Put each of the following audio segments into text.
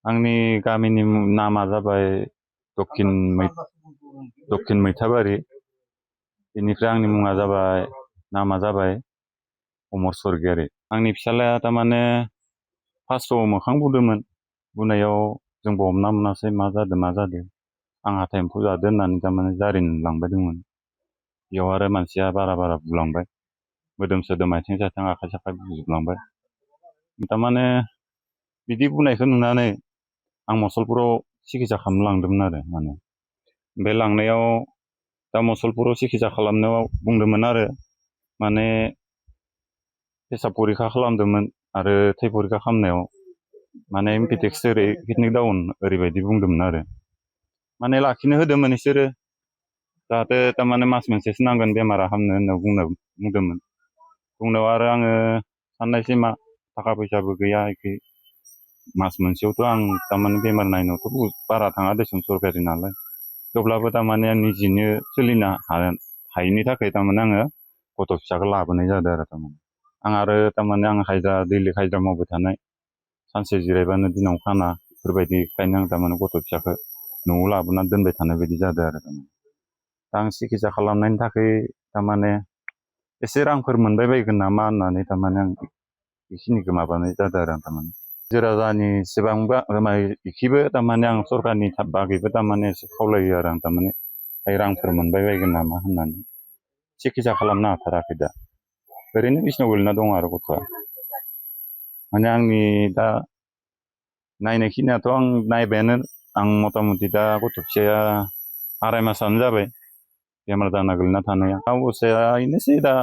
आंनि गामिनि नामा जाबाय दक्षिण मैथाबारि। बेनिफ्राय आंनि मुङा जाबाय नामा जाबाय अमर स्वर्गियारि। आंनि फिसालाया थारमाने फार्स्टआव मोखां बुदोंमोन। बुनायाव जोंबो हमना मोनासै मा जादों आं हाथाइ एम्फौ जादों होननानै थारमाने जारिन लांबाय दंमोन। बेयाव आरो मानसिया बारा बुलांबाय, मोदोम सोदोम आथिं साथिं आखाइ साखाइ बुजोबलांबाय। थारमाने बिदि बुंनायखौ नुनानै आं मसलपुराव सिकित्सा खालामनो लांदोंमोन आरो माने। बे लांनायाव दा मसलपुराव सिकित्सा खालामनायाव बुंदोंमोन आरो माने पेसाब परिखा खालामदोंमोन आरो थै परिखा खालामनायाव माने एम्पिटेक्स किडनि डाउन ओरैबायदि बुंदोंमोन आरो माने लाखिनो होदोंमोन बिसोरो, जाहाथे थारमाने मास मोनसेसो नांगोन बेमारा हामनो होनना बुंदोंमोन। बुंनायाव आरो आङो साननायसै मा थाखा फैसाबो गैया एखे मास मोनसेयावथ' आं थारमाने बेमार नायनायावथ' बहुत बारा थाङा देसुन सरकारि नालाय। थेवब्लाबो थारमाने निजेनो सोलिनो हायैनि थाखाय थारमाने आङो गथ' फिसाखौ लाबोनाय जादों आरो थारमाने। आं आरो थारमाने आं दैलिक हाजिरा मावबाय थानाय, सानसे जिरायबानो दिनाव खाना, बेफोरबायदिखायनो आं थारमाने गथ' फिसाखौ न'आव लाबोनानै दोनबाय थानाय बायदि जादों आरो थारमाने। दा आं सिकित्सा खालामनायनि थाखाय थारमाने एसे रांफोर मोनबाय बायगोन नामा होननानै थारमाने आं बेखिनिखौ माबानाय जादों आरो आं थारमाने। राजानि एसेबांबा इखिबो थारमाने आं सरकारनि बागैबो थारमाने एसे खावलायो आरो आं थारमाने रांफोर मोनबाय बायगोन नामा होननानै सिकित्सा खालामनो हाथाराखै दा। ओरैनो बिसनायाव गोलैना दं आरो गथ'आ। माने आंनि दा नायनायखिनियाथ' आं नायबायानो, आं मथा मथि दा गथ' फिसाया 2.5 मासानो जाबाय बेमार जाना गोलैना थानाया। अबस्थाया बेनोसै दा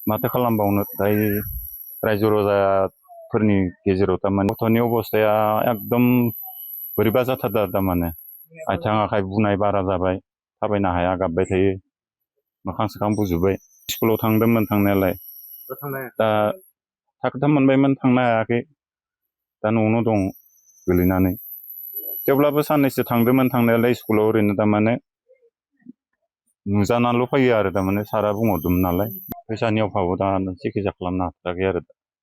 माथो खालामबावनो, दायो रायजो राजाफोरनि गेजेराव थारमाने गथ'नि अबस्थाया एकदम बोरैबा जाथारदों थारमाने। आथिं आखाइ बुनाय बारा जाबाय, थाबायनो हाया, गाबबाय थायो, मोखां सोखां बुजोब्बाय। स्कुलाव थांदोंमोन थांनायालाय, दा थाखोथाम मोनबायमोन, थांनो हायाखै। दा न'आवनो दं गोलैनानै। थेवब्लाबो साननैसो थांदोंमोन थांनायालाय स्कुलाव, ओरैनो थारमाने नुजानानैल' फैयो आरो थारमाने सारआ बुंहरदोंमोन नालाय। फैसानि अभाबाव दा सिकित्सा खालामनो हाथाराखै आरो।